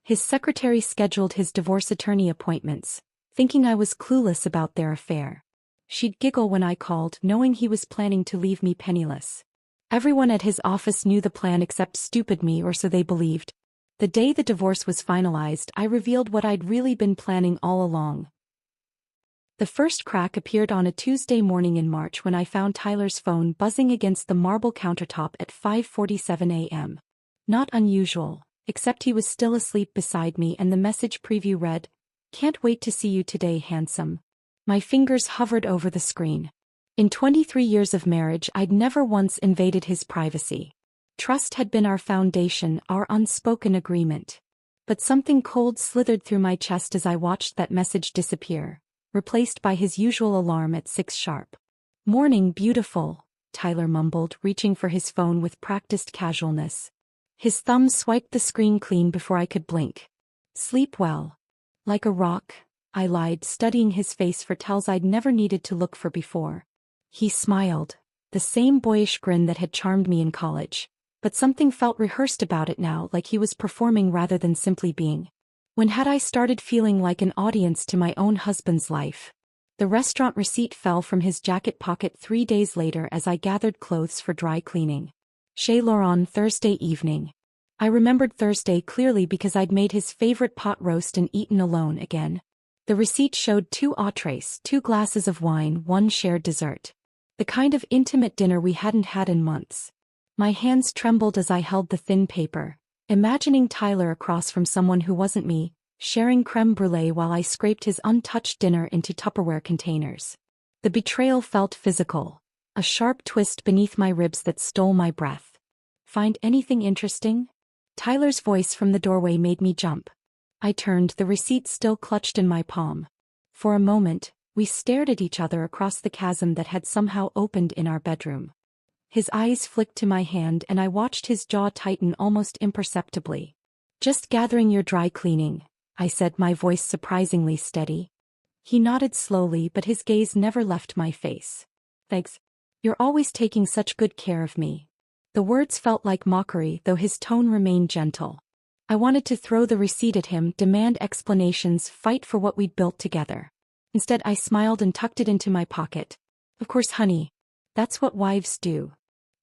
His secretary scheduled his divorce attorney appointments, thinking I was clueless about their affair. She'd giggle when I called, knowing he was planning to leave me penniless. Everyone at his office knew the plan except stupid me, or so they believed. The day the divorce was finalized, I revealed what I'd really been planning all along. The first crack appeared on a Tuesday morning in March when I found Tyler's phone buzzing against the marble countertop at 5:47 a.m. Not unusual, except he was still asleep beside me, and the message preview read, "Can't wait to see you today, handsome." My fingers hovered over the screen. In 23 years of marriage, I'd never once invaded his privacy. Trust had been our foundation, our unspoken agreement. But something cold slithered through my chest as I watched that message disappear, replaced by his usual alarm at 6 sharp. "Morning, beautiful," Tyler mumbled, reaching for his phone with practiced casualness. His thumb swiped the screen clean before I could blink. "Sleep well." "Like a rock," I lied, studying his face for tells I'd never needed to look for before. He smiled, the same boyish grin that had charmed me in college. But something felt rehearsed about it now, like he was performing rather than simply being. When had I started feeling like an audience to my own husband's life? The restaurant receipt fell from his jacket pocket 3 days later as I gathered clothes for dry cleaning. Chez Laurent, Thursday evening. I remembered Thursday clearly because I'd made his favorite pot roast and eaten alone again. The receipt showed 2 entrees, 2 glasses of wine, 1 shared dessert. The kind of intimate dinner we hadn't had in months. My hands trembled as I held the thin paper, imagining Tyler across from someone who wasn't me, sharing creme brulee while I scraped his untouched dinner into Tupperware containers. The betrayal felt physical, a sharp twist beneath my ribs that stole my breath. "Find anything interesting?" Tyler's voice from the doorway made me jump. I turned, the receipt still clutched in my palm. For a moment, we stared at each other across the chasm that had somehow opened in our bedroom. His eyes flicked to my hand and I watched his jaw tighten almost imperceptibly. "Just gathering your dry cleaning," I said, my voice surprisingly steady. He nodded slowly, but his gaze never left my face. "Thanks. You're always taking such good care of me." The words felt like mockery, though his tone remained gentle. I wanted to throw the receipt at him, demand explanations, fight for what we'd built together. Instead, I smiled and tucked it into my pocket. "Of course, honey. That's what wives do."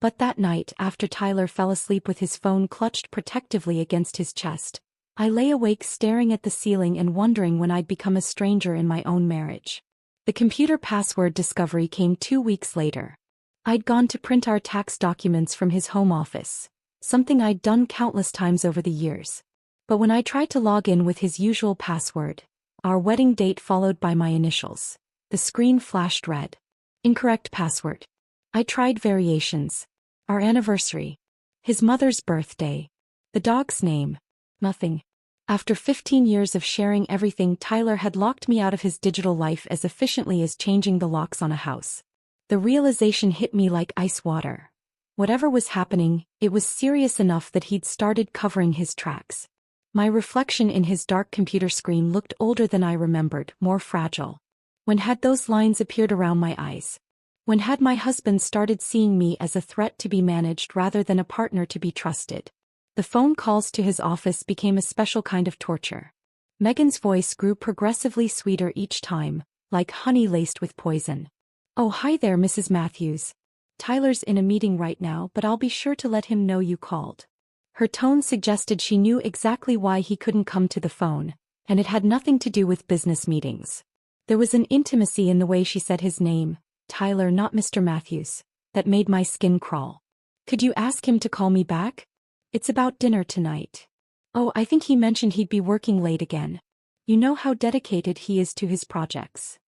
But that night, after Tyler fell asleep with his phone clutched protectively against his chest, I lay awake staring at the ceiling and wondering when I'd become a stranger in my own marriage. The computer password discovery came 2 weeks later. I'd gone to print our tax documents from his home office, something I'd done countless times over the years. But when I tried to log in with his usual password, our wedding date followed by my initials, the screen flashed red. "Incorrect password." I tried variations. Our anniversary. His mother's birthday. The dog's name. Nothing. After 15 years of sharing everything, Tyler had locked me out of his digital life as efficiently as changing the locks on a house. The realization hit me like ice water. Whatever was happening, it was serious enough that he'd started covering his tracks. My reflection in his dark computer screen looked older than I remembered, more fragile. When had those lines appeared around my eyes? When had my husband started seeing me as a threat to be managed rather than a partner to be trusted? The phone calls to his office became a special kind of torture. Megan's voice grew progressively sweeter each time, like honey laced with poison. "Oh, hi there, Mrs. Matthews. Tyler's in a meeting right now, but I'll be sure to let him know you called." Her tone suggested she knew exactly why he couldn't come to the phone, and it had nothing to do with business meetings. There was an intimacy in the way she said his name, Tyler, not Mr. Matthews, that made my skin crawl. "Could you ask him to call me back? It's about dinner tonight." "Oh, I think he mentioned he'd be working late again. You know how dedicated he is to his projects."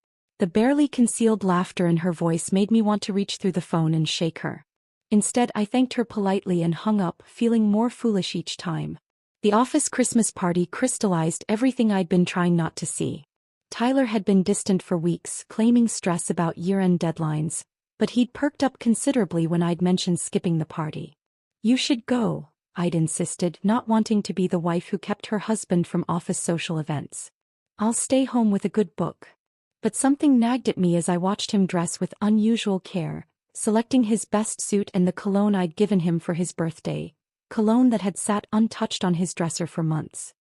The barely concealed laughter in her voice made me want to reach through the phone and shake her. Instead, I thanked her politely and hung up, feeling more foolish each time. The office Christmas party crystallized everything I'd been trying not to see. Tyler had been distant for weeks, claiming stress about year-end deadlines, but he'd perked up considerably when I'd mentioned skipping the party. "You should go," I'd insisted, not wanting to be the wife who kept her husband from office social events. "I'll stay home with a good book." But something nagged at me as I watched him dress with unusual care, selecting his best suit and the cologne I'd given him for his birthday, cologne that had sat untouched on his dresser for months.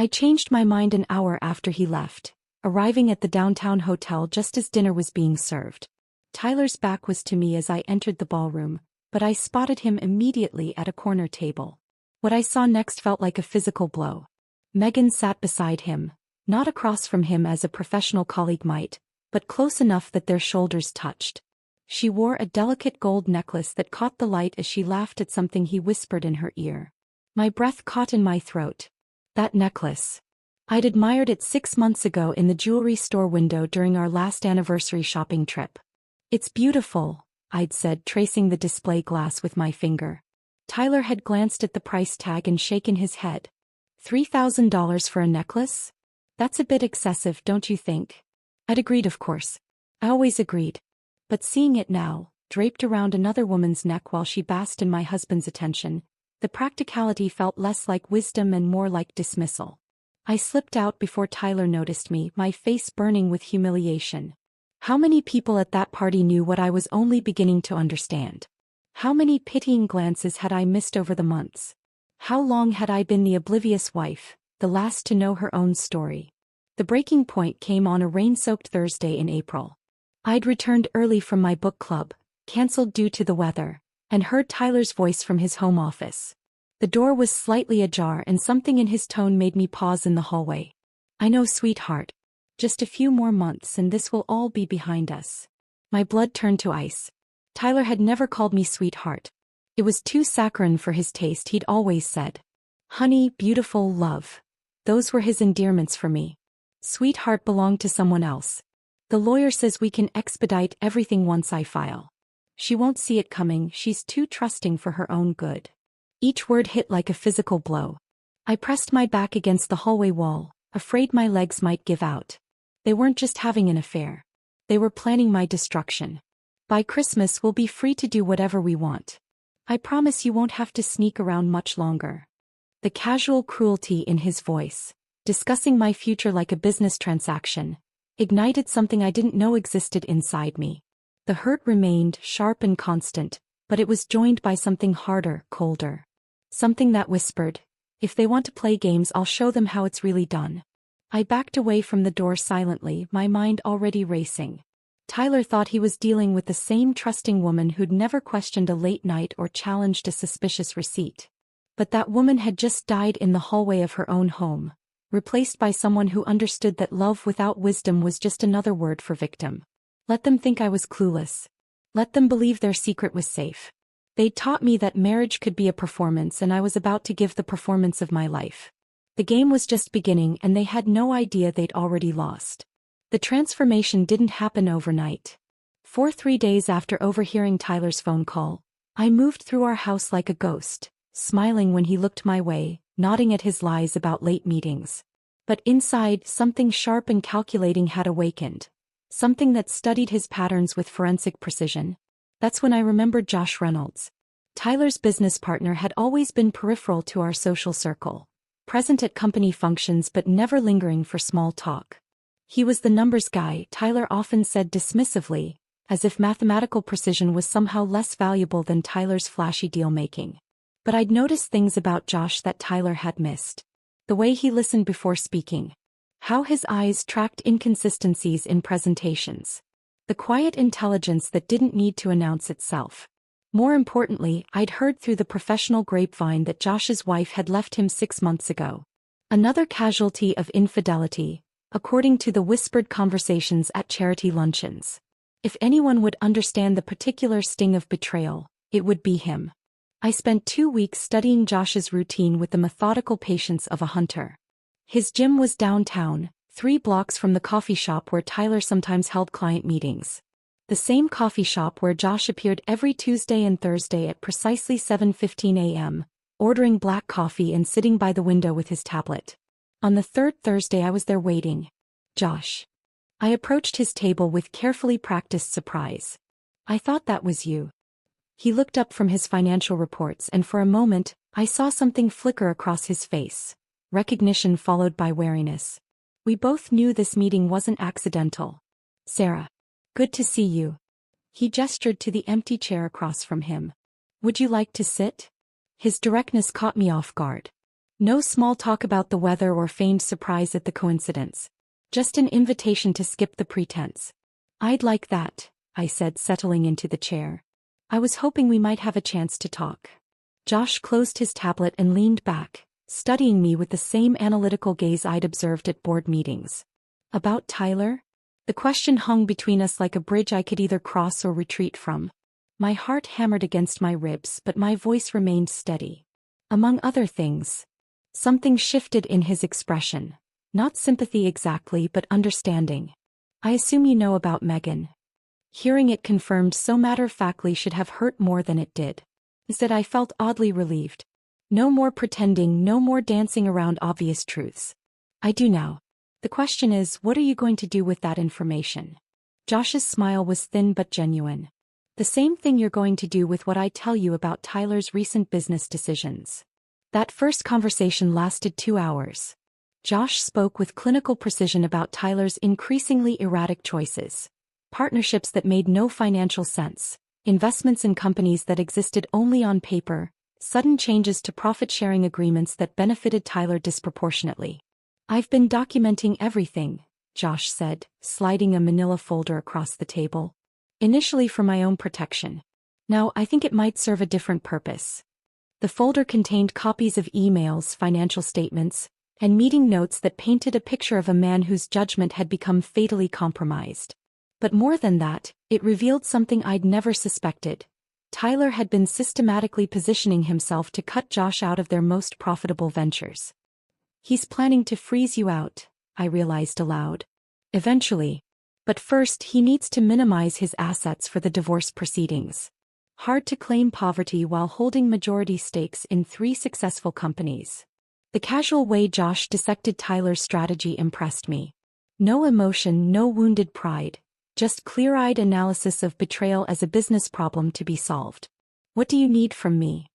I changed my mind an hour after he left, arriving at the downtown hotel just as dinner was being served. Tyler's back was to me as I entered the ballroom, but I spotted him immediately at a corner table. What I saw next felt like a physical blow. Megan sat beside him, not across from him as a professional colleague might, but close enough that their shoulders touched. She wore a delicate gold necklace that caught the light as she laughed at something he whispered in her ear. My breath caught in my throat. That necklace. I'd admired it 6 months ago in the jewelry store window during our last anniversary shopping trip. It's beautiful, I'd said, tracing the display glass with my finger. Tyler had glanced at the price tag and shaken his head. $3,000 for a necklace? That's a bit excessive, don't you think? I'd agreed, of course. I always agreed. But seeing it now, draped around another woman's neck while she basked in my husband's attention, the practicality felt less like wisdom and more like dismissal. I slipped out before Tyler noticed me, my face burning with humiliation. How many people at that party knew what I was only beginning to understand? How many pitying glances had I missed over the months? How long had I been the oblivious wife, the last to know her own story? The breaking point came on a rain-soaked Thursday in April. I'd returned early from my book club, cancelled due to the weather, and heard Tyler's voice from his home office. The door was slightly ajar and something in his tone made me pause in the hallway. I know, sweetheart. Just a few more months and this will all be behind us. My blood turned to ice. Tyler had never called me sweetheart. It was too saccharine for his taste, he'd always said. Honey, beautiful, love. Those were his endearments for me. Sweetheart belonged to someone else. The lawyer says we can expedite everything once I file. She won't see it coming, she's too trusting for her own good. Each word hit like a physical blow. I pressed my back against the hallway wall, afraid my legs might give out. They weren't just having an affair. They were planning my destruction. By Christmas we'll be free to do whatever we want. I promise you won't have to sneak around much longer. The casual cruelty in his voice, discussing my future like a business transaction, ignited something I didn't know existed inside me. The hurt remained sharp and constant, but it was joined by something harder, colder. Something that whispered, if they want to play games, I'll show them how it's really done. I backed away from the door silently, my mind already racing. Tyler thought he was dealing with the same trusting woman who'd never questioned a late night or challenged a suspicious receipt. But that woman had just died in the hallway of her own home, replaced by someone who understood that love without wisdom was just another word for victim. Let them think I was clueless. Let them believe their secret was safe. They'd taught me that marriage could be a performance, and I was about to give the performance of my life. The game was just beginning and they had no idea they'd already lost. The transformation didn't happen overnight. For 3 days after overhearing Tyler's phone call, I moved through our house like a ghost, smiling when he looked my way, nodding at his lies about late meetings. But inside, something sharp and calculating had awakened. Something that studied his patterns with forensic precision. That's when I remembered Josh Reynolds. Tyler's business partner had always been peripheral to our social circle, present at company functions but never lingering for small talk. He was the numbers guy, Tyler often said dismissively, as if mathematical precision was somehow less valuable than Tyler's flashy deal-making. But I'd noticed things about Josh that Tyler had missed. The way he listened before speaking. How his eyes tracked inconsistencies in presentations. The quiet intelligence that didn't need to announce itself. More importantly, I'd heard through the professional grapevine that Josh's wife had left him 6 months ago. Another casualty of infidelity, according to the whispered conversations at charity luncheons. If anyone would understand the particular sting of betrayal, it would be him. I spent 2 weeks studying Josh's routine with the methodical patience of a hunter. His gym was downtown, 3 blocks from the coffee shop where Tyler sometimes held client meetings. The same coffee shop where Josh appeared every Tuesday and Thursday at precisely 7:15 a.m., ordering black coffee and sitting by the window with his tablet. On the 3rd Thursday I was there waiting. Josh. I approached his table with carefully practiced surprise. I thought that was you. He looked up from his financial reports and for a moment, I saw something flicker across his face. Recognition followed by wariness. We both knew this meeting wasn't accidental. Sarah. Good to see you. He gestured to the empty chair across from him. Would you like to sit? His directness caught me off guard. No small talk about the weather or feigned surprise at the coincidence. Just an invitation to skip the pretense. I'd like that, I said, settling into the chair. I was hoping we might have a chance to talk. Josh closed his tablet and leaned back, studying me with the same analytical gaze I'd observed at board meetings. About Tyler? The question hung between us like a bridge I could either cross or retreat from. My heart hammered against my ribs, but my voice remained steady. Among other things, something shifted in his expression. Not sympathy exactly, but understanding. I assume you know about Megan. Hearing it confirmed so matter-of-factly should have hurt more than it did. Instead, I felt oddly relieved. No more pretending, no more dancing around obvious truths. I do now. The question is, what are you going to do with that information? Josh's smile was thin but genuine. The same thing you're going to do with what I tell you about Tyler's recent business decisions. That first conversation lasted 2 hours. Josh spoke with clinical precision about Tyler's increasingly erratic choices. Partnerships that made no financial sense, investments in companies that existed only on paper, sudden changes to profit-sharing agreements that benefited Tyler disproportionately. I've been documenting everything, Josh said, sliding a manila folder across the table. Initially for my own protection. Now I think it might serve a different purpose. The folder contained copies of emails, financial statements, and meeting notes that painted a picture of a man whose judgment had become fatally compromised. But more than that, it revealed something I'd never suspected. Tyler had been systematically positioning himself to cut Josh out of their most profitable ventures. He's planning to freeze you out, I realized aloud. Eventually. But first he needs to minimize his assets for the divorce proceedings. Hard to claim poverty while holding majority stakes in 3 successful companies. The casual way Josh dissected Tyler's strategy impressed me. No emotion, no wounded pride. Just clear-eyed analysis of betrayal as a business problem to be solved. What do you need from me?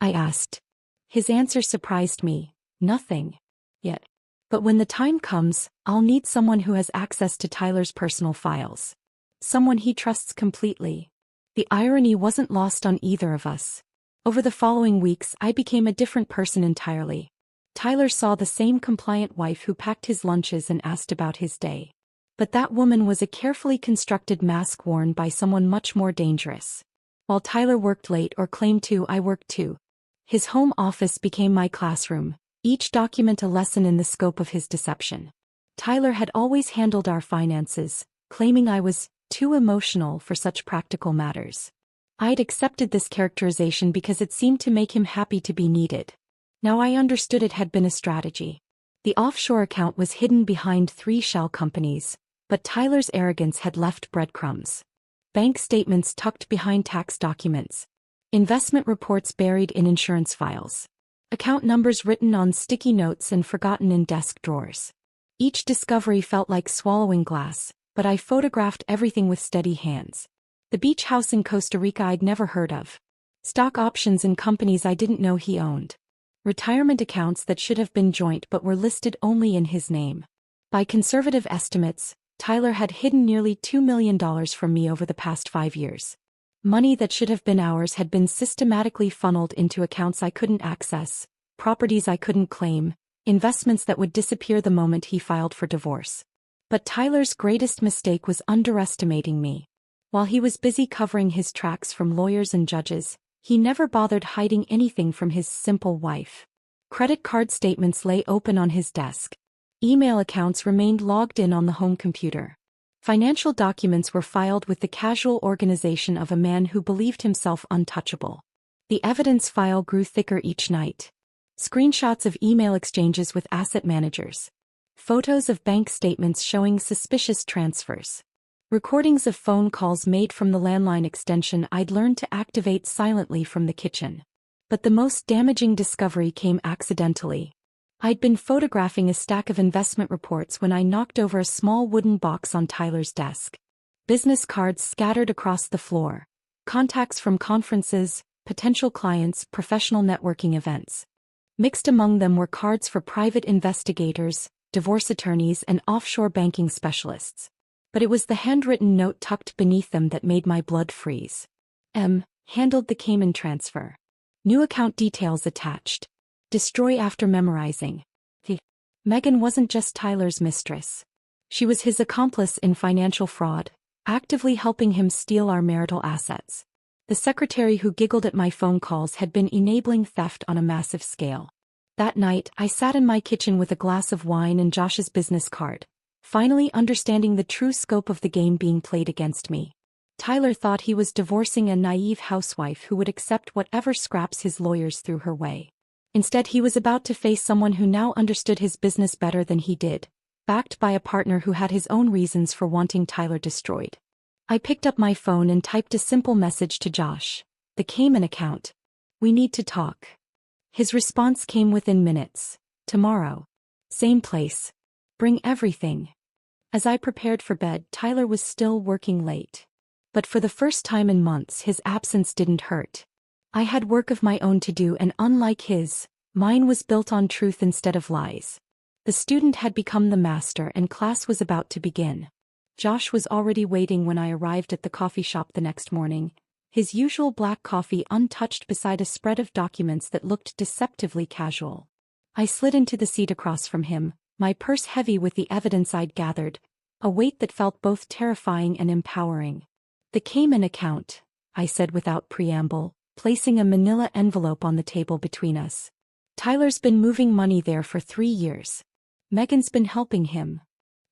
I asked. His answer surprised me. Nothing. Yet. But when the time comes, I'll need someone who has access to Tyler's personal files. Someone he trusts completely. The irony wasn't lost on either of us. Over the following weeks, I became a different person entirely. Tyler saw the same compliant wife who packed his lunches and asked about his day. But that woman was a carefully constructed mask worn by someone much more dangerous. While Tyler worked late or claimed to, I worked too. His home office became my classroom, each document a lesson in the scope of his deception. Tyler had always handled our finances, claiming I was too emotional for such practical matters. I'd accepted this characterization because it seemed to make him happy to be needed. Now I understood it had been a strategy. The offshore account was hidden behind 3 shell companies, but Tyler's arrogance had left breadcrumbs. Bank statements tucked behind tax documents. Investment reports buried in insurance files. Account numbers written on sticky notes and forgotten in desk drawers. Each discovery felt like swallowing glass, but I photographed everything with steady hands. The beach house in Costa Rica I'd never heard of. Stock options in companies I didn't know he owned. Retirement accounts that should have been joint but were listed only in his name. By conservative estimates, Tyler had hidden nearly $2 million from me over the past 5 years. Money that should have been ours had been systematically funneled into accounts I couldn't access, properties I couldn't claim, investments that would disappear the moment he filed for divorce. But Tyler's greatest mistake was underestimating me. While he was busy covering his tracks from lawyers and judges, he never bothered hiding anything from his simple wife. Credit card statements lay open on his desk. Email accounts remained logged in on the home computer. Financial documents were filed with the casual organization of a man who believed himself untouchable. The evidence file grew thicker each night. Screenshots of email exchanges with asset managers. Photos of bank statements showing suspicious transfers. Recordings of phone calls made from the landline extension I'd learned to activate silently from the kitchen. But the most damaging discovery came accidentally. I'd been photographing a stack of investment reports when I knocked over a small wooden box on Tyler's desk. Business cards scattered across the floor. Contacts from conferences, potential clients, professional networking events. Mixed among them were cards for private investigators, divorce attorneys, and offshore banking specialists. But it was the handwritten note tucked beneath them that made my blood freeze. Handled the Cayman transfer. New account details attached. Destroy after memorizing. Megan wasn't just Tyler's mistress. She was his accomplice in financial fraud, actively helping him steal our marital assets. The secretary who giggled at my phone calls had been enabling theft on a massive scale. That night, I sat in my kitchen with a glass of wine and Josh's business card, finally understanding the true scope of the game being played against me. Tyler thought he was divorcing a naive housewife who would accept whatever scraps his lawyers threw her way. Instead, he was about to face someone who now understood his business better than he did, backed by a partner who had his own reasons for wanting Tyler destroyed. I picked up my phone and typed a simple message to Josh. The Cayman account. We need to talk. His response came within minutes. Tomorrow. Same place. Bring everything. As I prepared for bed, Tyler was still working late. But for the first time in months, his absence didn't hurt. I had work of my own to do, and unlike his, mine was built on truth instead of lies. The student had become the master and class was about to begin. Josh was already waiting when I arrived at the coffee shop the next morning, his usual black coffee untouched beside a spread of documents that looked deceptively casual. I slid into the seat across from him, my purse heavy with the evidence I'd gathered, a weight that felt both terrifying and empowering. The Cayman account, I said without preamble, placing a manila envelope on the table between us. Tyler's been moving money there for 3 years. Megan's been helping him.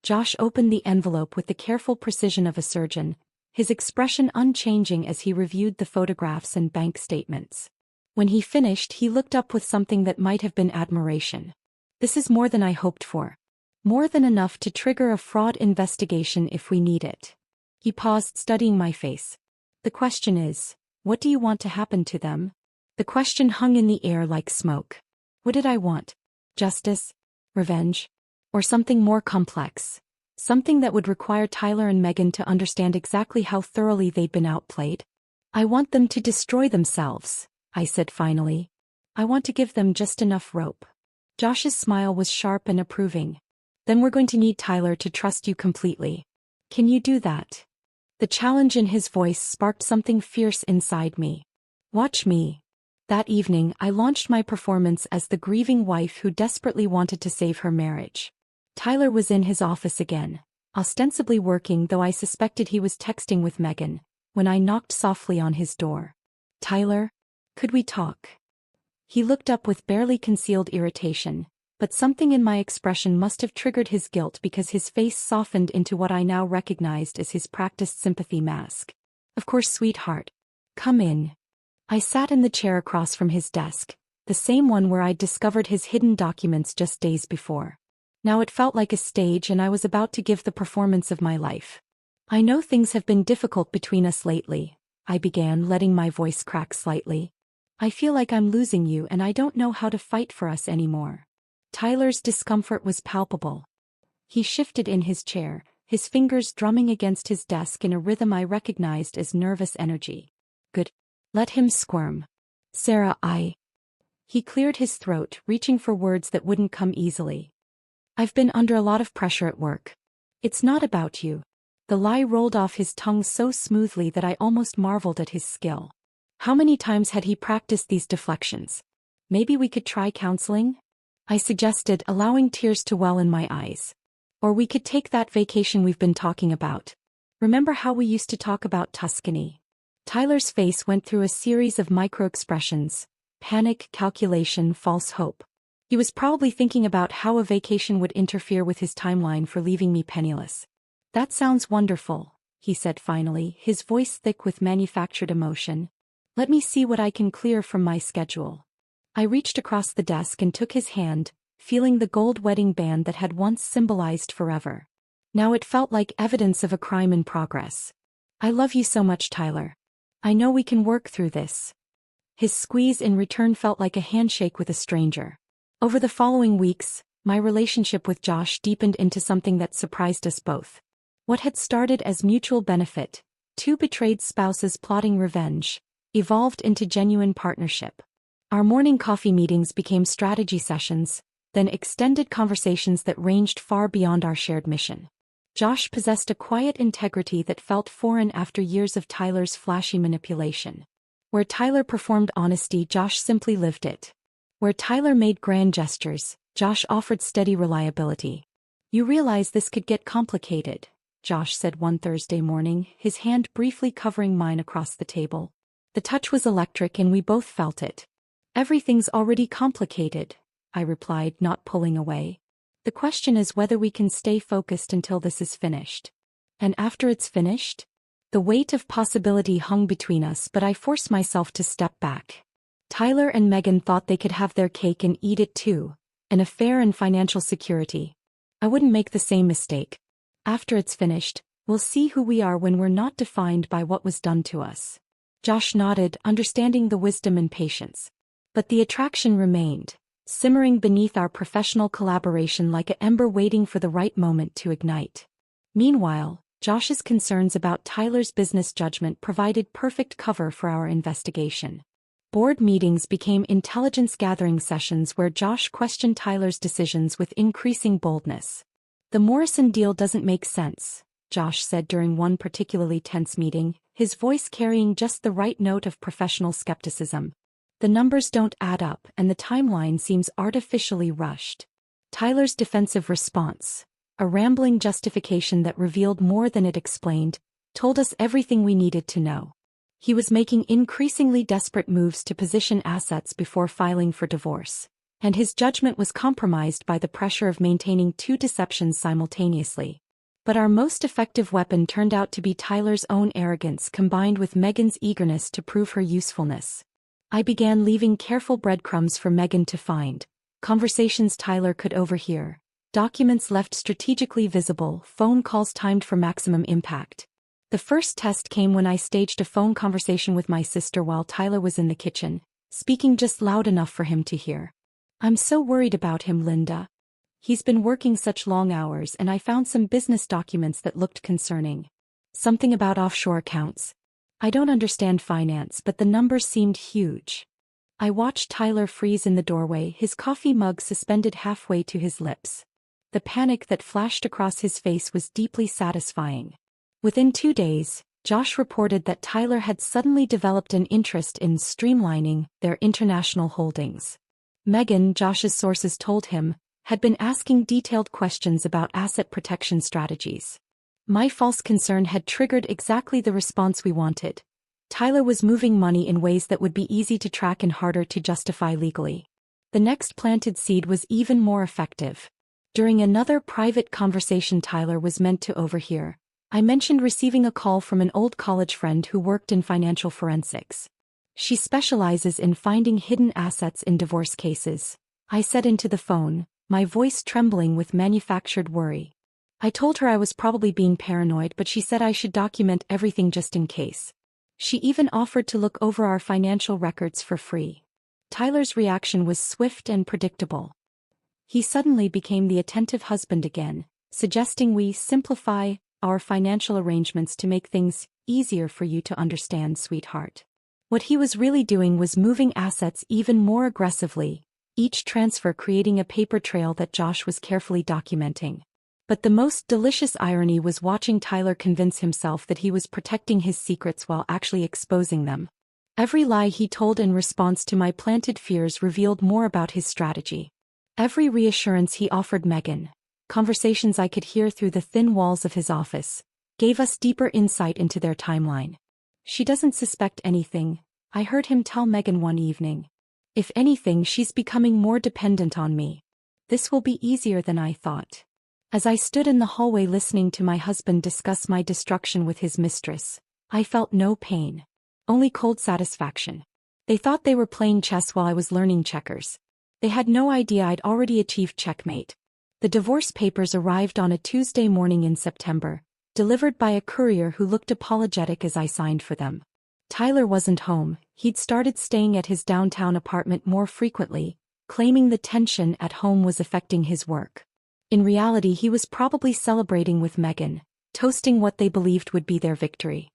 Josh opened the envelope with the careful precision of a surgeon, his expression unchanging as he reviewed the photographs and bank statements. When he finished, he looked up with something that might have been admiration. This is more than I hoped for. More than enough to trigger a fraud investigation if we need it. He paused, studying my face. The question is, what do you want to happen to them? The question hung in the air like smoke. What did I want? Justice? Revenge? Or something more complex? Something that would require Tyler and Megan to understand exactly how thoroughly they'd been outplayed? I want them to destroy themselves, I said finally. I want to give them just enough rope. Josh's smile was sharp and approving. Then we're going to need Tyler to trust you completely. Can you do that? The challenge in his voice sparked something fierce inside me. Watch me. That evening, I launched my performance as the grieving wife who desperately wanted to save her marriage. Tyler was in his office again, ostensibly working, though I suspected he was texting with Megan, when I knocked softly on his door. Tyler? Could we talk? He looked up with barely concealed irritation, but something in my expression must have triggered his guilt because his face softened into what I now recognized as his practiced sympathy mask. Of course, sweetheart. Come in. I sat in the chair across from his desk, the same one where I'd discovered his hidden documents just days before. Now it felt like a stage, and I was about to give the performance of my life. I know things have been difficult between us lately, I began, letting my voice crack slightly. I feel like I'm losing you and I don't know how to fight for us anymore. Tyler's discomfort was palpable. He shifted in his chair, his fingers drumming against his desk in a rhythm I recognized as nervous energy. Good. Let him squirm. Sarah, He cleared his throat, reaching for words that wouldn't come easily. I've been under a lot of pressure at work. It's not about you. The lie rolled off his tongue so smoothly that I almost marveled at his skill. How many times had he practiced these deflections? Maybe we could try counseling? I suggested, allowing tears to well in my eyes. Or we could take that vacation we've been talking about. Remember how we used to talk about Tuscany? Tyler's face went through a series of micro-expressions: panic, calculation, false hope. He was probably thinking about how a vacation would interfere with his timeline for leaving me penniless. That sounds wonderful, he said finally, his voice thick with manufactured emotion. Let me see what I can clear from my schedule. I reached across the desk and took his hand, feeling the gold wedding band that had once symbolized forever. Now it felt like evidence of a crime in progress. I love you so much, Tyler. I know we can work through this. His squeeze in return felt like a handshake with a stranger. Over the following weeks, my relationship with Josh deepened into something that surprised us both. What had started as mutual benefit, two betrayed spouses plotting revenge, evolved into genuine partnership. Our morning coffee meetings became strategy sessions, then extended conversations that ranged far beyond our shared mission. Josh possessed a quiet integrity that felt foreign after years of Tyler's flashy manipulation. Where Tyler performed honesty, Josh simply lived it. Where Tyler made grand gestures, Josh offered steady reliability. "You realize this could get complicated," Josh said one Thursday morning, his hand briefly covering mine across the table. The touch was electric and we both felt it. "Everything's already complicated," I replied, not pulling away. "The question is whether we can stay focused until this is finished." "And after it's finished?" The weight of possibility hung between us, but I forced myself to step back. Tyler and Megan thought they could have their cake and eat it too, an affair and financial security. I wouldn't make the same mistake. "After it's finished, we'll see who we are when we're not defined by what was done to us." Josh nodded, understanding the wisdom and patience. But the attraction remained, simmering beneath our professional collaboration like an ember waiting for the right moment to ignite. Meanwhile, Josh's concerns about Tyler's business judgment provided perfect cover for our investigation. Board meetings became intelligence-gathering sessions where Josh questioned Tyler's decisions with increasing boldness. "The Morrison deal doesn't make sense," Josh said during one particularly tense meeting, his voice carrying just the right note of professional skepticism. "The numbers don't add up and the timeline seems artificially rushed." Tyler's defensive response, a rambling justification that revealed more than it explained, told us everything we needed to know. He was making increasingly desperate moves to position assets before filing for divorce, and his judgment was compromised by the pressure of maintaining two deceptions simultaneously. But our most effective weapon turned out to be Tyler's own arrogance combined with Megan's eagerness to prove her usefulness. I began leaving careful breadcrumbs for Megan to find, conversations Tyler could overhear, documents left strategically visible, phone calls timed for maximum impact. The first test came when I staged a phone conversation with my sister while Tyler was in the kitchen, speaking just loud enough for him to hear. "I'm so worried about him, Linda. He's been working such long hours and I found some business documents that looked concerning. Something about offshore accounts. I don't understand finance, but the numbers seemed huge." I watched Tyler freeze in the doorway, his coffee mug suspended halfway to his lips. The panic that flashed across his face was deeply satisfying. Within 2 days, Josh reported that Tyler had suddenly developed an interest in streamlining their international holdings. Megan, Josh's sources told him, had been asking detailed questions about asset protection strategies. My false concern had triggered exactly the response we wanted. Tyler was moving money in ways that would be easy to track and harder to justify legally. The next planted seed was even more effective. During another private conversation Tyler was meant to overhear, I mentioned receiving a call from an old college friend who worked in financial forensics. "She specializes in finding hidden assets in divorce cases," I said into the phone, my voice trembling with manufactured worry. I told her I was probably being paranoid, but she said I should document everything just in case. She even offered to look over our financial records for free. Tyler's reaction was swift and predictable. He suddenly became the attentive husband again, suggesting we simplify our financial arrangements to make things easier for you to understand, sweetheart. What he was really doing was moving assets even more aggressively, each transfer creating a paper trail that Josh was carefully documenting. But the most delicious irony was watching Tyler convince himself that he was protecting his secrets while actually exposing them. Every lie he told in response to my planted fears revealed more about his strategy. Every reassurance he offered Megan, conversations I could hear through the thin walls of his office, gave us deeper insight into their timeline. "She doesn't suspect anything," I heard him tell Megan one evening. "If anything, she's becoming more dependent on me. This will be easier than I thought." As I stood in the hallway listening to my husband discuss my destruction with his mistress, I felt no pain, only cold satisfaction. They thought they were playing chess while I was learning checkers. They had no idea I'd already achieved checkmate. The divorce papers arrived on a Tuesday morning in September, delivered by a courier who looked apologetic as I signed for them. Tyler wasn't home. He'd started staying at his downtown apartment more frequently, claiming the tension at home was affecting his work. In reality, he was probably celebrating with Megan, toasting what they believed would be their victory.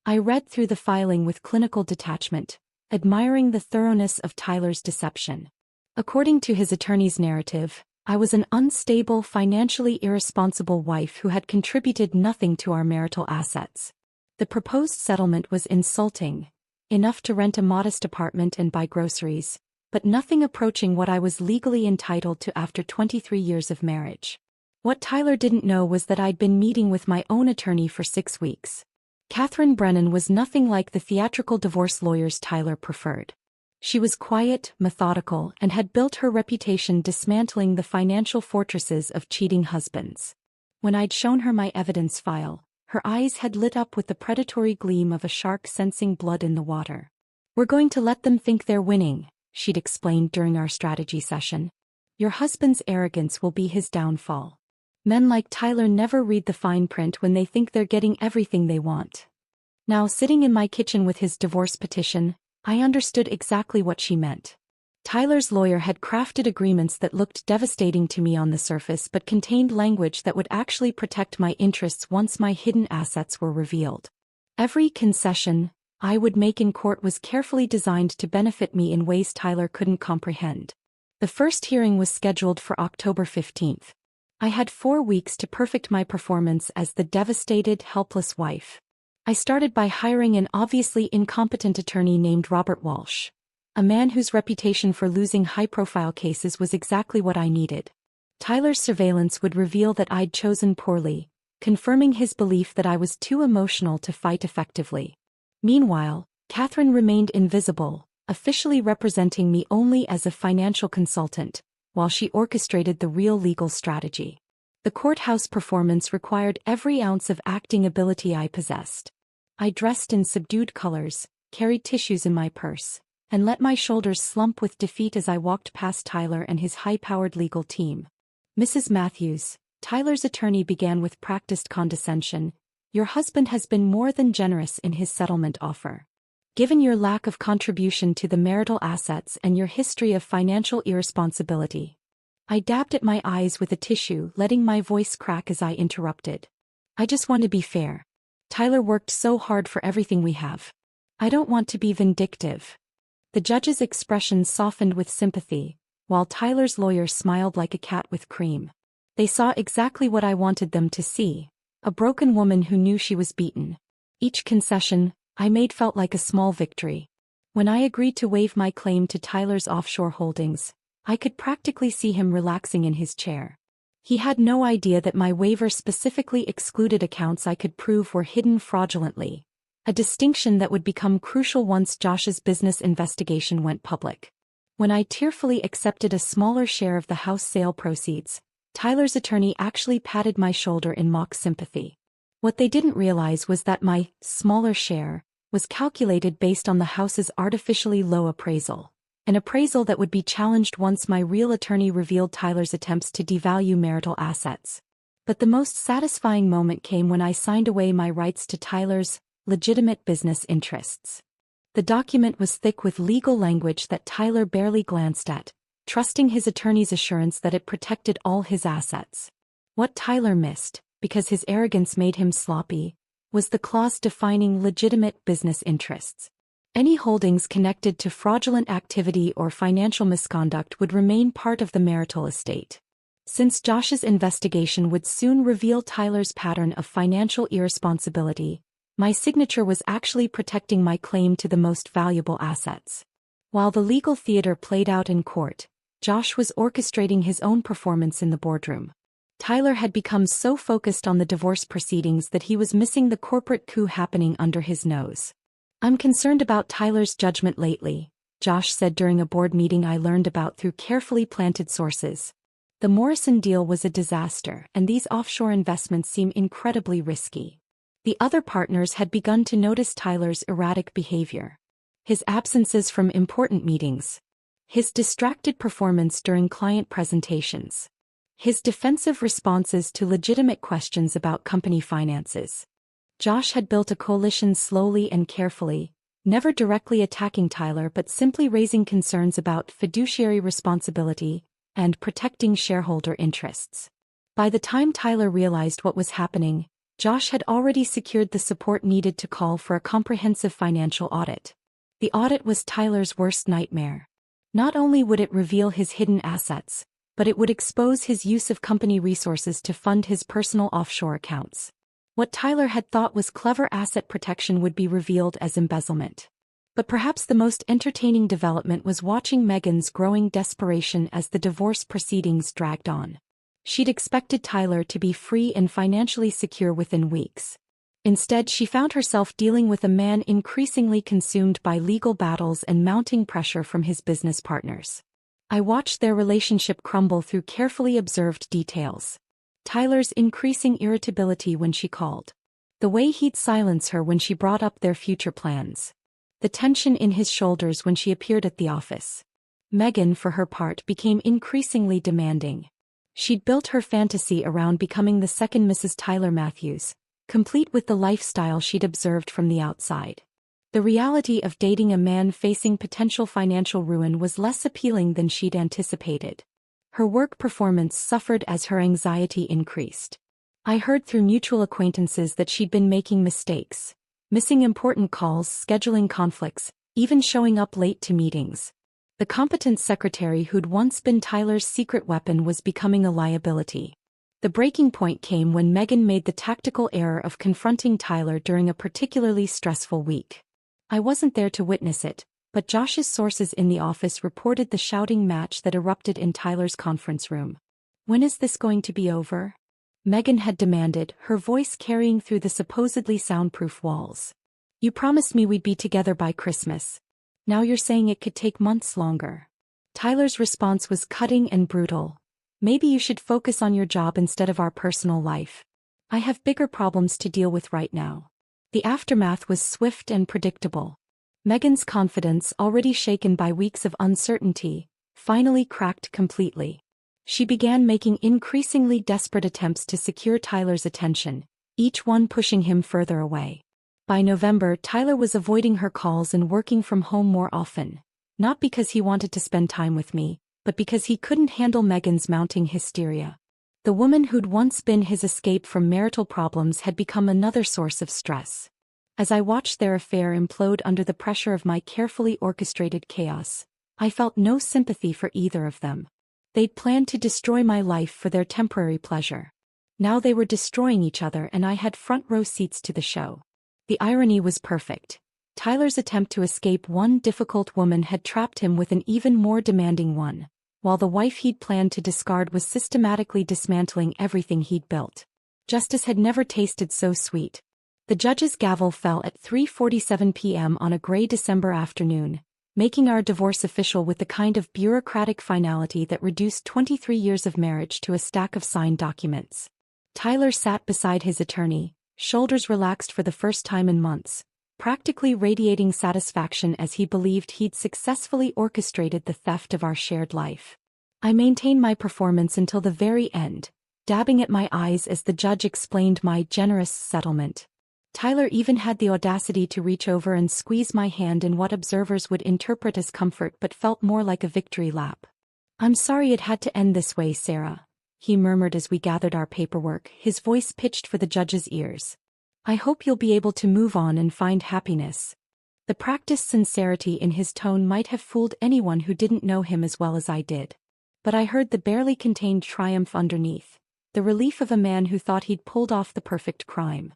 I read through the filing with clinical detachment, admiring the thoroughness of Tyler's deception. According to his attorney's narrative, I was an unstable, financially irresponsible wife who had contributed nothing to our marital assets. The proposed settlement was insulting, enough to rent a modest apartment and buy groceries, but nothing approaching what I was legally entitled to after 23 years of marriage. What Tyler didn't know was that I'd been meeting with my own attorney for 6 weeks. Catherine Brennan was nothing like the theatrical divorce lawyers Tyler preferred. She was quiet, methodical, and had built her reputation dismantling the financial fortresses of cheating husbands. When I'd shown her my evidence file, her eyes had lit up with the predatory gleam of a shark sensing blood in the water. "We're going to let them think they're winning," she'd explained during our strategy session. "Your husband's arrogance will be his downfall. Men like Tyler never read the fine print when they think they're getting everything they want." Now, sitting in my kitchen with his divorce petition, I understood exactly what she meant. Tyler's lawyer had crafted agreements that looked devastating to me on the surface but contained language that would actually protect my interests once my hidden assets were revealed. Every concession I would make in court was carefully designed to benefit me in ways Tyler couldn't comprehend. The first hearing was scheduled for October 15th. I had 4 weeks to perfect my performance as the devastated, helpless wife. I started by hiring an obviously incompetent attorney named Robert Walsh, a man whose reputation for losing high-profile cases was exactly what I needed. Tyler's surveillance would reveal that I'd chosen poorly, confirming his belief that I was too emotional to fight effectively. Meanwhile, Catherine remained invisible, officially representing me only as a financial consultant, while she orchestrated the real legal strategy. The courthouse performance required every ounce of acting ability I possessed. I dressed in subdued colors, carried tissues in my purse, and let my shoulders slump with defeat as I walked past Tyler and his high-powered legal team. "Mrs. Matthews," Tyler's attorney began with practiced condescension, "your husband has been more than generous in his settlement offer. Given your lack of contribution to the marital assets and your history of financial irresponsibility." I dabbed at my eyes with a tissue, letting my voice crack as I interrupted. "I just want to be fair. Tyler worked so hard for everything we have. I don't want to be vindictive." The judge's expression softened with sympathy, while Tyler's lawyer smiled like a cat with cream. They saw exactly what I wanted them to see, a broken woman who knew she was beaten. Each concession I made felt like a small victory. When I agreed to waive my claim to Tyler's offshore holdings, I could practically see him relaxing in his chair. He had no idea that my waiver specifically excluded accounts I could prove were hidden fraudulently, a distinction that would become crucial once Josh's business investigation went public. When I tearfully accepted a smaller share of the house sale proceeds, Tyler's attorney actually patted my shoulder in mock sympathy. What they didn't realize was that my smaller share was calculated based on the house's artificially low appraisal, an appraisal that would be challenged once my real attorney revealed Tyler's attempts to devalue marital assets. But the most satisfying moment came when I signed away my rights to Tyler's legitimate business interests. The document was thick with legal language that Tyler barely glanced at, trusting his attorney's assurance that it protected all his assets. What Tyler missed, because his arrogance made him sloppy, was the clause defining legitimate business interests. Any holdings connected to fraudulent activity or financial misconduct would remain part of the marital estate. Since Josh's investigation would soon reveal Tyler's pattern of financial irresponsibility, my signature was actually protecting my claim to the most valuable assets. While the legal theater played out in court, Josh was orchestrating his own performance in the boardroom. Tyler had become so focused on the divorce proceedings that he was missing the corporate coup happening under his nose. "I'm concerned about Tyler's judgment lately," Josh said during a board meeting I learned about through carefully planted sources. "The Morrison deal was a disaster, and these offshore investments seem incredibly risky." The other partners had begun to notice Tyler's erratic behavior. His absences from important meetings. His distracted performance during client presentations. His defensive responses to legitimate questions about company finances. Josh had built a coalition slowly and carefully, never directly attacking Tyler but simply raising concerns about fiduciary responsibility and protecting shareholder interests. By the time Tyler realized what was happening, Josh had already secured the support needed to call for a comprehensive financial audit. The audit was Tyler's worst nightmare. Not only would it reveal his hidden assets, but it would expose his use of company resources to fund his personal offshore accounts. What Tyler had thought was clever asset protection would be revealed as embezzlement. But perhaps the most entertaining development was watching Megan's growing desperation as the divorce proceedings dragged on. She'd expected Tyler to be free and financially secure within weeks. Instead, she found herself dealing with a man increasingly consumed by legal battles and mounting pressure from his business partners. I watched their relationship crumble through carefully observed details. Tyler's increasing irritability when she called. The way he'd silence her when she brought up their future plans. The tension in his shoulders when she appeared at the office. Megan, for her part, became increasingly demanding. She'd built her fantasy around becoming the second Mrs. Tyler Matthews, complete with the lifestyle she'd observed from the outside. The reality of dating a man facing potential financial ruin was less appealing than she'd anticipated. Her work performance suffered as her anxiety increased. I heard through mutual acquaintances that she'd been making mistakes, missing important calls, scheduling conflicts, even showing up late to meetings. The competent secretary who'd once been Tyler's secret weapon was becoming a liability. The breaking point came when Megan made the tactical error of confronting Tyler during a particularly stressful week. I wasn't there to witness it, but Josh's sources in the office reported the shouting match that erupted in Tyler's conference room. "When is this going to be over?" Megan had demanded, her voice carrying through the supposedly soundproof walls. "You promised me we'd be together by Christmas. Now you're saying it could take months longer." Tyler's response was cutting and brutal. "Maybe you should focus on your job instead of our personal life. I have bigger problems to deal with right now." The aftermath was swift and predictable. Megan's confidence, already shaken by weeks of uncertainty, finally cracked completely. She began making increasingly desperate attempts to secure Tyler's attention, each one pushing him further away. By November, Tyler was avoiding her calls and working from home more often, not because he wanted to spend time with me, but because he couldn't handle Megan's mounting hysteria. The woman who'd once been his escape from marital problems had become another source of stress. As I watched their affair implode under the pressure of my carefully orchestrated chaos, I felt no sympathy for either of them. They'd planned to destroy my life for their temporary pleasure. Now they were destroying each other and I had front row seats to the show. The irony was perfect. Tyler's attempt to escape one difficult woman had trapped him with an even more demanding one, while the wife he'd planned to discard was systematically dismantling everything he'd built. Justice had never tasted so sweet. The judge's gavel fell at 3:47 p.m. on a gray December afternoon, making our divorce official with the kind of bureaucratic finality that reduced 23 years of marriage to a stack of signed documents. Tyler sat beside his attorney, shoulders relaxed for the first time in months, practically radiating satisfaction as he believed he'd successfully orchestrated the theft of our shared life. I maintained my performance until the very end, dabbing at my eyes as the judge explained my generous settlement. Tyler even had the audacity to reach over and squeeze my hand in what observers would interpret as comfort but felt more like a victory lap. "I'm sorry it had to end this way, Sarah," he murmured as we gathered our paperwork, his voice pitched for the judge's ears. "I hope you'll be able to move on and find happiness." The practiced sincerity in his tone might have fooled anyone who didn't know him as well as I did. But I heard the barely contained triumph underneath, the relief of a man who thought he'd pulled off the perfect crime.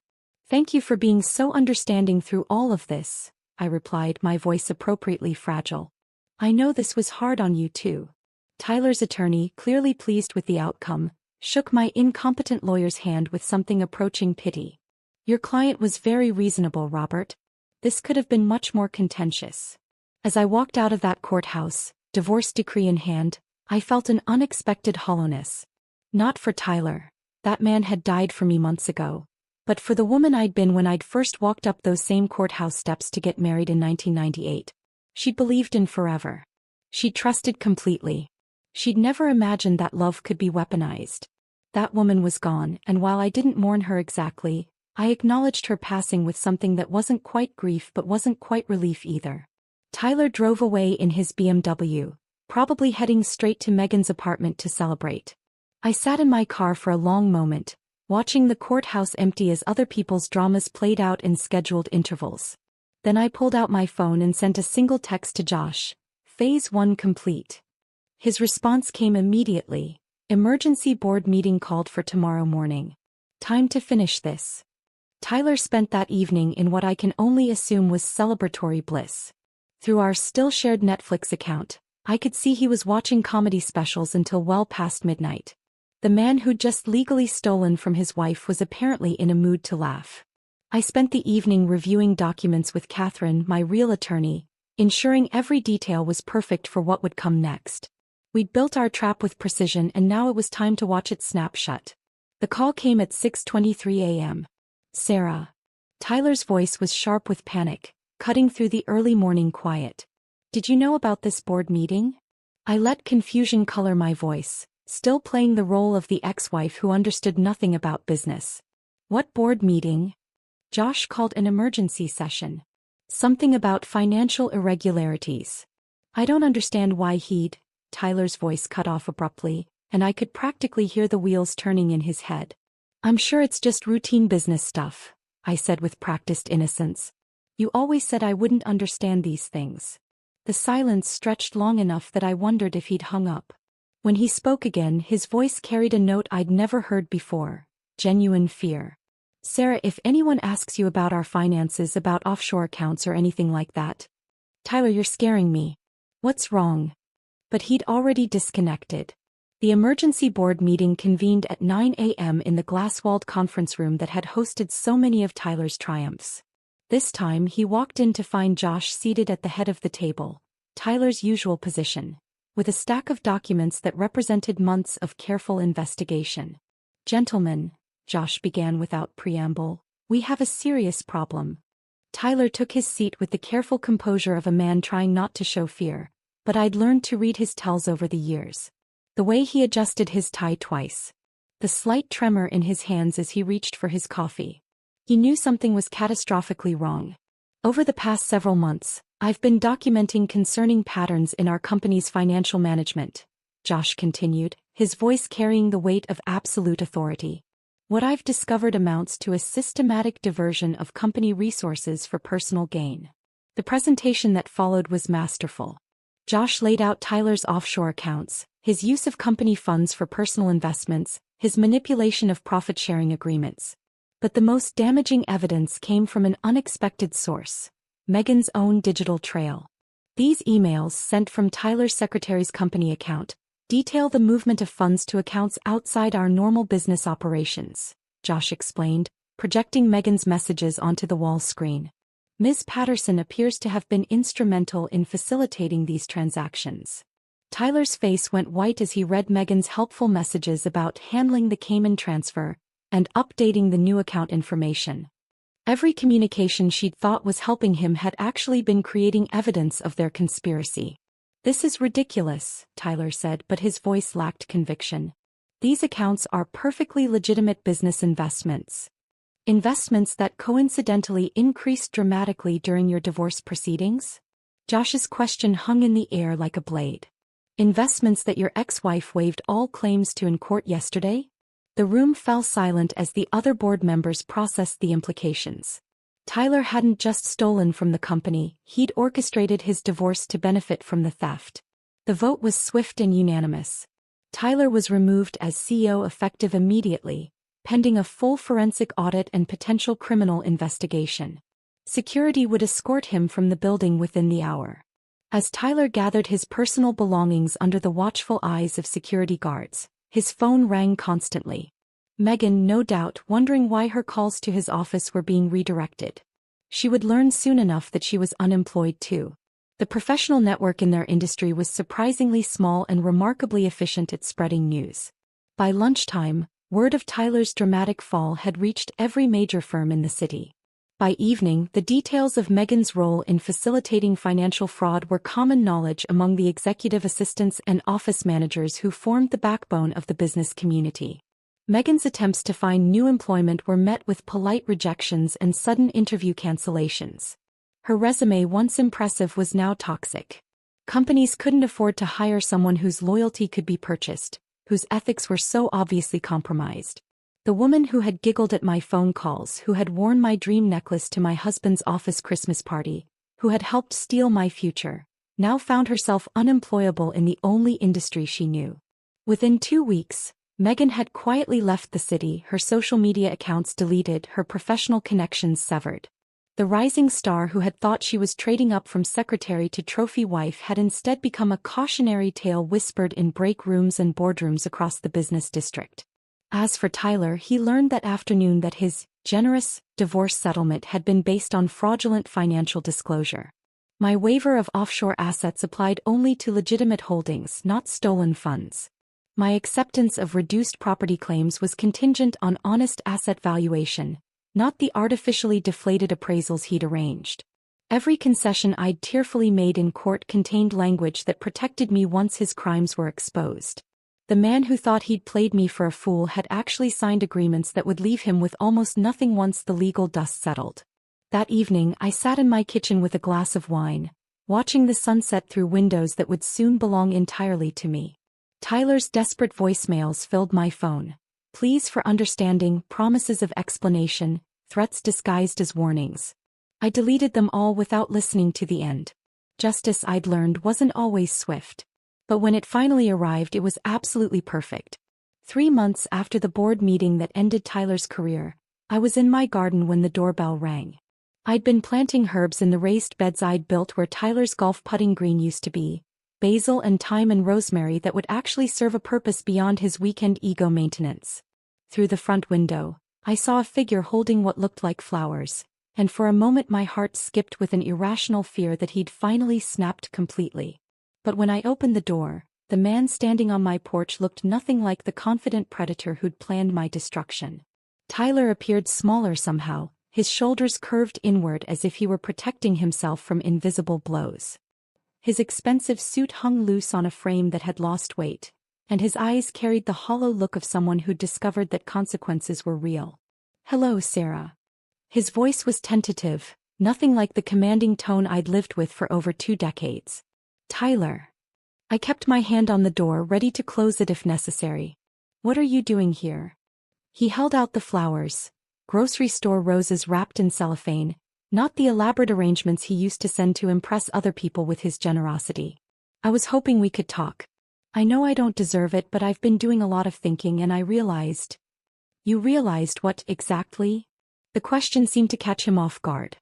"Thank you for being so understanding through all of this," I replied, my voice appropriately fragile. "I know this was hard on you too." Tyler's attorney, clearly pleased with the outcome, shook my incompetent lawyer's hand with something approaching pity. "Your client was very reasonable, Robert. This could have been much more contentious." As I walked out of that courthouse, divorce decree in hand, I felt an unexpected hollowness. Not for Tyler. That man had died for me months ago. But for the woman I'd been when I'd first walked up those same courthouse steps to get married in 1998. She'd believed in forever. She'd trusted completely. She'd never imagined that love could be weaponized. That woman was gone, and while I didn't mourn her exactly, I acknowledged her passing with something that wasn't quite grief but wasn't quite relief either. Tyler drove away in his BMW, probably heading straight to Megan's apartment to celebrate. I sat in my car for a long moment, watching the courthouse empty as other people's dramas played out in scheduled intervals. Then I pulled out my phone and sent a single text to Josh. "Phase 1 complete." His response came immediately. "Emergency board meeting called for tomorrow morning. Time to finish this." Tyler spent that evening in what I can only assume was celebratory bliss. Through our still-shared Netflix account, I could see he was watching comedy specials until well past midnight. The man who'd just legally stolen from his wife was apparently in a mood to laugh. I spent the evening reviewing documents with Catherine, my real attorney, ensuring every detail was perfect for what would come next. We'd built our trap with precision and now it was time to watch it snap shut. The call came at 6:23 a.m. Sarah. Tyler's voice was sharp with panic, cutting through the early morning quiet. Did you know about this board meeting? I let confusion color my voice, still playing the role of the ex-wife who understood nothing about business. What board meeting? Josh called an emergency session. Something about financial irregularities. I don't understand why he'd. Tyler's voice cut off abruptly, and I could practically hear the wheels turning in his head. I'm sure it's just routine business stuff, I said with practiced innocence. You always said I wouldn't understand these things. The silence stretched long enough that I wondered if he'd hung up. When he spoke again, his voice carried a note I'd never heard before, genuine fear. Sarah, if anyone asks you about our finances, about offshore accounts or anything like that. Tyler, you're scaring me. What's wrong? But he'd already disconnected. The emergency board meeting convened at 9 a.m. in the glass-walled conference room that had hosted so many of Tyler's triumphs. This time he walked in to find Josh seated at the head of the table, Tyler's usual position, with a stack of documents that represented months of careful investigation. Gentlemen, Josh began without preamble, we have a serious problem. Tyler took his seat with the careful composure of a man trying not to show fear, but I'd learned to read his tells over the years. The way he adjusted his tie twice. The slight tremor in his hands as he reached for his coffee. He knew something was catastrophically wrong. Over the past several months, I've been documenting concerning patterns in our company's financial management, Josh continued, his voice carrying the weight of absolute authority. What I've discovered amounts to a systematic diversion of company resources for personal gain. The presentation that followed was masterful. Josh laid out Tyler's offshore accounts, his use of company funds for personal investments, his manipulation of profit-sharing agreements. But the most damaging evidence came from an unexpected source, Megan's own digital trail. These emails, sent from Tyler's secretary's company account, detail the movement of funds to accounts outside our normal business operations, Josh explained, projecting Megan's messages onto the wall screen. Ms. Patterson appears to have been instrumental in facilitating these transactions. Tyler's face went white as he read Megan's helpful messages about handling the Cayman transfer and updating the new account information. Every communication she'd thought was helping him had actually been creating evidence of their conspiracy. This is ridiculous, Tyler said, but his voice lacked conviction. These accounts are perfectly legitimate business investments. Investments that coincidentally increased dramatically during your divorce proceedings? Josh's question hung in the air like a blade. Investments that your ex-wife waived all claims to in court yesterday? The room fell silent as the other board members processed the implications. Tyler hadn't just stolen from the company, he'd orchestrated his divorce to benefit from the theft. The vote was swift and unanimous. Tyler was removed as CEO effective immediately, pending a full forensic audit and potential criminal investigation. Security would escort him from the building within the hour. As Tyler gathered his personal belongings under the watchful eyes of security guards, his phone rang constantly. Megan, no doubt, wondering why her calls to his office were being redirected. She would learn soon enough that she was unemployed too. The professional network in their industry was surprisingly small and remarkably efficient at spreading news. By lunchtime, word of Tyler's dramatic fall had reached every major firm in the city. By evening, the details of Megan's role in facilitating financial fraud were common knowledge among the executive assistants and office managers who formed the backbone of the business community. Megan's attempts to find new employment were met with polite rejections and sudden interview cancellations. Her resume, once impressive, was now toxic. Companies couldn't afford to hire someone whose loyalty could be purchased, whose ethics were so obviously compromised. The woman who had giggled at my phone calls, who had worn my dream necklace to my husband's office Christmas party, who had helped steal my future, now found herself unemployable in the only industry she knew. Within 2 weeks, Megan had quietly left the city, her social media accounts deleted, her professional connections severed. The rising star who had thought she was trading up from secretary to trophy wife had instead become a cautionary tale whispered in break rooms and boardrooms across the business district. As for Tyler, he learned that afternoon that his generous divorce settlement had been based on fraudulent financial disclosure. My waiver of offshore assets applied only to legitimate holdings, not stolen funds. My acceptance of reduced property claims was contingent on honest asset valuation, not the artificially deflated appraisals he'd arranged. Every concession I'd tearfully made in court contained language that protected me once his crimes were exposed. The man who thought he'd played me for a fool had actually signed agreements that would leave him with almost nothing once the legal dust settled. That evening, I sat in my kitchen with a glass of wine, watching the sunset through windows that would soon belong entirely to me. Tyler's desperate voicemails filled my phone. Pleas for understanding, promises of explanation, threats disguised as warnings. I deleted them all without listening to the end. Justice, I'd learned, wasn't always swift. But when it finally arrived, it was absolutely perfect. 3 months after the board meeting that ended Tyler's career, I was in my garden when the doorbell rang. I'd been planting herbs in the raised beds I'd built where Tyler's golf putting green used to be, basil and thyme and rosemary that would actually serve a purpose beyond his weekend ego maintenance. Through the front window, I saw a figure holding what looked like flowers, and for a moment my heart skipped with an irrational fear that he'd finally snapped completely. But when I opened the door, the man standing on my porch looked nothing like the confident predator who'd planned my destruction. Tyler appeared smaller somehow, his shoulders curved inward as if he were protecting himself from invisible blows. His expensive suit hung loose on a frame that had lost weight, and his eyes carried the hollow look of someone who'd discovered that consequences were real. "Hello, Sarah." His voice was tentative, nothing like the commanding tone I'd lived with for over 2 decades. "Tyler." I kept my hand on the door, ready to close it if necessary. "What are you doing here?" He held out the flowers, grocery store roses wrapped in cellophane, not the elaborate arrangements he used to send to impress other people with his generosity. "I was hoping we could talk. I know I don't deserve it, but I've been doing a lot of thinking and I realized." "You realized what exactly?" The question seemed to catch him off guard.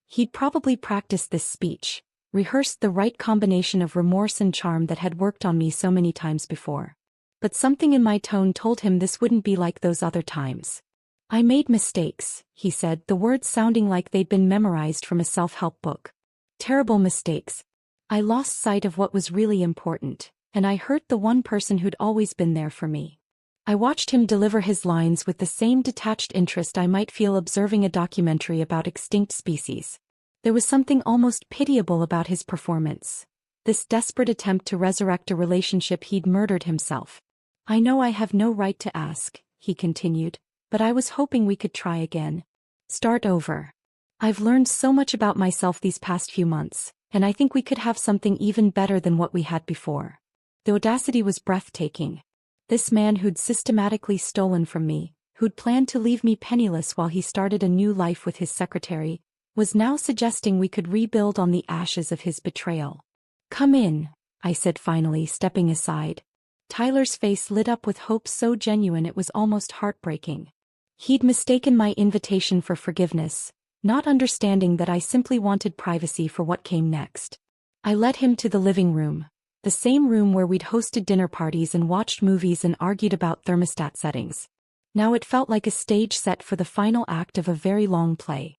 He'd probably practiced this speech, rehearsed the right combination of remorse and charm that had worked on me so many times before. But something in my tone told him this wouldn't be like those other times. "I made mistakes," he said, the words sounding like they'd been memorized from a self-help book. "Terrible mistakes. I lost sight of what was really important, and I hurt the one person who'd always been there for me." I watched him deliver his lines with the same detached interest I might feel observing a documentary about extinct species. There was something almost pitiable about his performance. This desperate attempt to resurrect a relationship he'd murdered himself. "I know I have no right to ask," he continued, "but I was hoping we could try again. Start over. I've learned so much about myself these past few months, and I think we could have something even better than what we had before." The audacity was breathtaking. This man who'd systematically stolen from me, who'd planned to leave me penniless while he started a new life with his secretary, was now suggesting we could rebuild on the ashes of his betrayal. "Come in," I said finally, stepping aside. Tyler's face lit up with hope so genuine it was almost heartbreaking. He'd mistaken my invitation for forgiveness, not understanding that I simply wanted privacy for what came next. I led him to the living room, the same room where we'd hosted dinner parties and watched movies and argued about thermostat settings. Now it felt like a stage set for the final act of a very long play.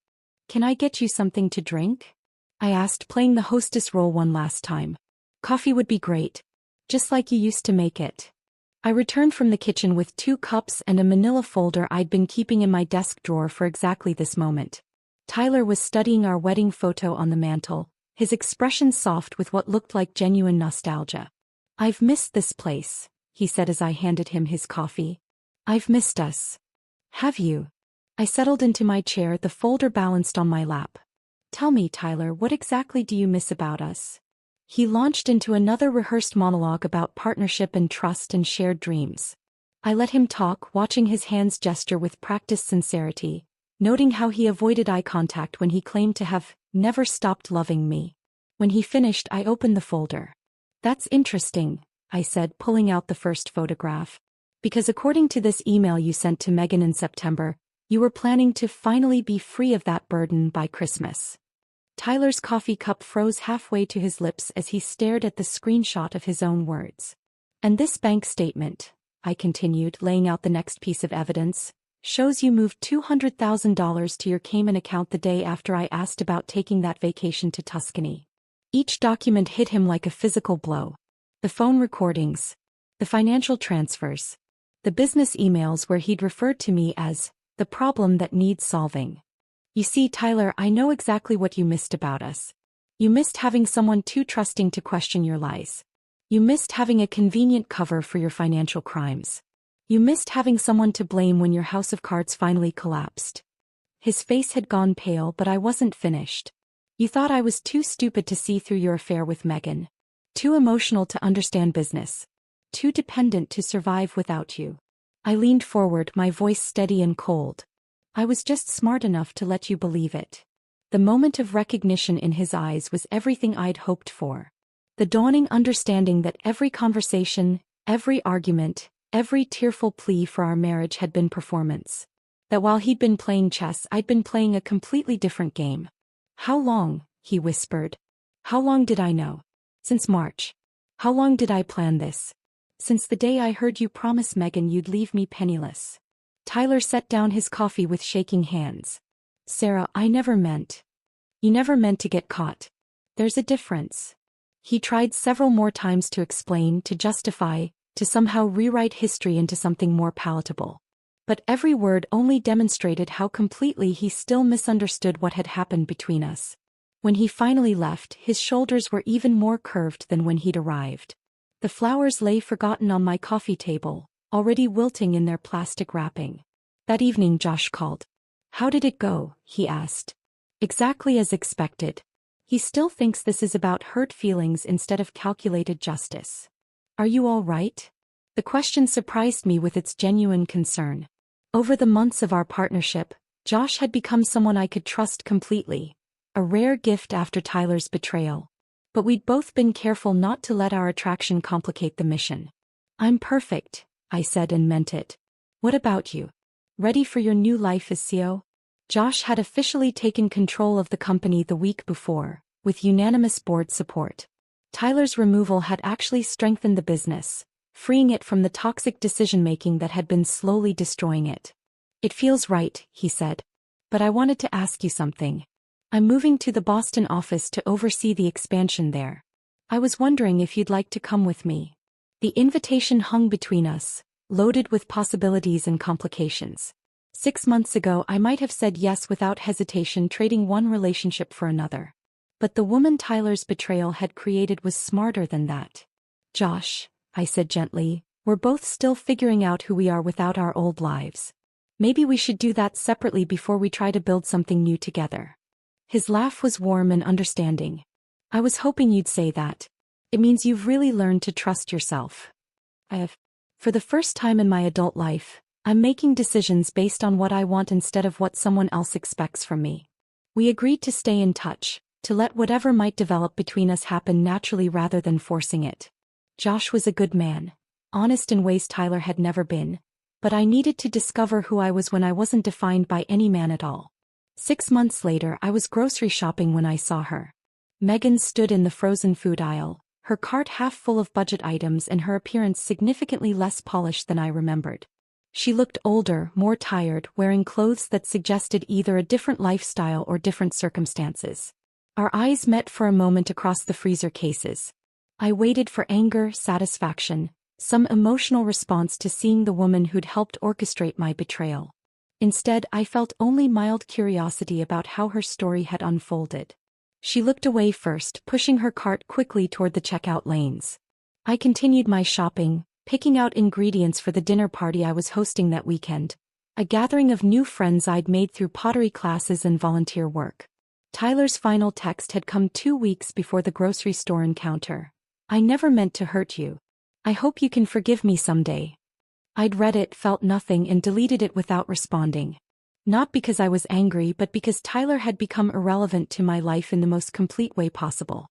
"Can I get you something to drink?" I asked, playing the hostess role one last time. "Coffee would be great. Just like you used to make it." I returned from the kitchen with 2 cups and a manila folder I'd been keeping in my desk drawer for exactly this moment. Tyler was studying our wedding photo on the mantel, his expression soft with what looked like genuine nostalgia. "I've missed this place," he said as I handed him his coffee. "I've missed us." "Have you?" I settled into my chair, the folder balanced on my lap. "Tell me, Tyler, what exactly do you miss about us?" He launched into another rehearsed monologue about partnership and trust and shared dreams. I let him talk, watching his hands gesture with practiced sincerity, noting how he avoided eye contact when he claimed to have never stopped loving me. When he finished, I opened the folder. "That's interesting," I said, pulling out the first photograph. "Because according to this email you sent to Megan in September, You were planning to finally be free of that burden by Christmas. Tyler's coffee cup froze halfway to his lips as he stared at the screenshot of his own words. And this bank statement, I continued, laying out the next piece of evidence, shows you moved $200,000 to your Cayman account the day after I asked about taking that vacation to Tuscany. Each document hit him like a physical blow. The phone recordings, the financial transfers, the business emails where he'd referred to me as the problem that needs solving. You see, Tyler, I know exactly what you missed about us. You missed having someone too trusting to question your lies. You missed having a convenient cover for your financial crimes. You missed having someone to blame when your house of cards finally collapsed. His face had gone pale, but I wasn't finished. You thought I was too stupid to see through your affair with Megan. Too emotional to understand business. Too dependent to survive without you. I leaned forward, my voice steady and cold. I was just smart enough to let you believe it. The moment of recognition in his eyes was everything I'd hoped for. The dawning understanding that every conversation, every argument, every tearful plea for our marriage had been performance. That while he'd been playing chess, I'd been playing a completely different game. How long? He whispered. How long did I know? Since March. How long did I plan this? Since the day I heard you promise Megan you'd leave me penniless. Tyler set down his coffee with shaking hands. Sarah, I never meant. You never meant to get caught. There's a difference. He tried several more times to explain, to justify, to somehow rewrite history into something more palatable. But every word only demonstrated how completely he still misunderstood what had happened between us. When he finally left, his shoulders were even more curved than when he'd arrived. The flowers lay forgotten on my coffee table, already wilting in their plastic wrapping. That evening Josh called. How did it go? He asked. Exactly as expected. He still thinks this is about hurt feelings instead of calculated justice. Are you all right? The question surprised me with its genuine concern. Over the months of our partnership, Josh had become someone I could trust completely. A rare gift after Tyler's betrayal. But we'd both been careful not to let our attraction complicate the mission. I'm perfect, I said and meant it. What about you? Ready for your new life as CEO? Josh had officially taken control of the company the week before, with unanimous board support. Tyler's removal had actually strengthened the business, freeing it from the toxic decision-making that had been slowly destroying it. It feels right, he said. But I wanted to ask you something. I'm moving to the Boston office to oversee the expansion there. I was wondering if you'd like to come with me. The invitation hung between us, loaded with possibilities and complications. 6 months ago I might have said yes without hesitation, trading one relationship for another. But the woman Tyler's betrayal had created was smarter than that. Josh, I said gently, we're both still figuring out who we are without our old lives. Maybe we should do that separately before we try to build something new together. His laugh was warm and understanding. I was hoping you'd say that. It means you've really learned to trust yourself. I have. For the first time in my adult life, I'm making decisions based on what I want instead of what someone else expects from me. We agreed to stay in touch, to let whatever might develop between us happen naturally rather than forcing it. Josh was a good man, honest in ways Tyler had never been, but I needed to discover who I was when I wasn't defined by any man at all. 6 months later I was grocery shopping when I saw her. Megan stood in the frozen food aisle, her cart half full of budget items and her appearance significantly less polished than I remembered. She looked older, more tired, wearing clothes that suggested either a different lifestyle or different circumstances. Our eyes met for a moment across the freezer cases. I waited for anger, satisfaction, some emotional response to seeing the woman who'd helped orchestrate my betrayal. Instead, I felt only mild curiosity about how her story had unfolded. She looked away first, pushing her cart quickly toward the checkout lanes. I continued my shopping, picking out ingredients for the dinner party I was hosting that weekend, a gathering of new friends I'd made through pottery classes and volunteer work. Tyler's final text had come 2 weeks before the grocery store encounter. I never meant to hurt you. I hope you can forgive me someday. I'd read it, felt nothing, and deleted it without responding. Not because I was angry, but because Tyler had become irrelevant to my life in the most complete way possible.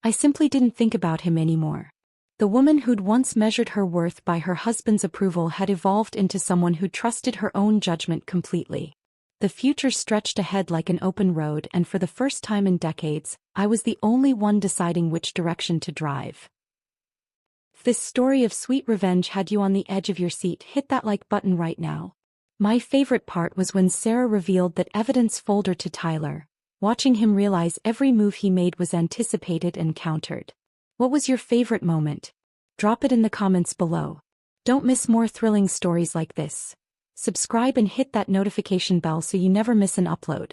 I simply didn't think about him anymore. The woman who'd once measured her worth by her husband's approval had evolved into someone who trusted her own judgment completely. The future stretched ahead like an open road, and for the first time in decades, I was the only one deciding which direction to drive. If this story of sweet revenge had you on the edge of your seat, hit that like button right now. My favorite part was when Sarah revealed that evidence folder to Tyler, watching him realize every move he made was anticipated and countered. What was your favorite moment? Drop it in the comments below. Don't miss more thrilling stories like this. Subscribe and hit that notification bell so you never miss an upload.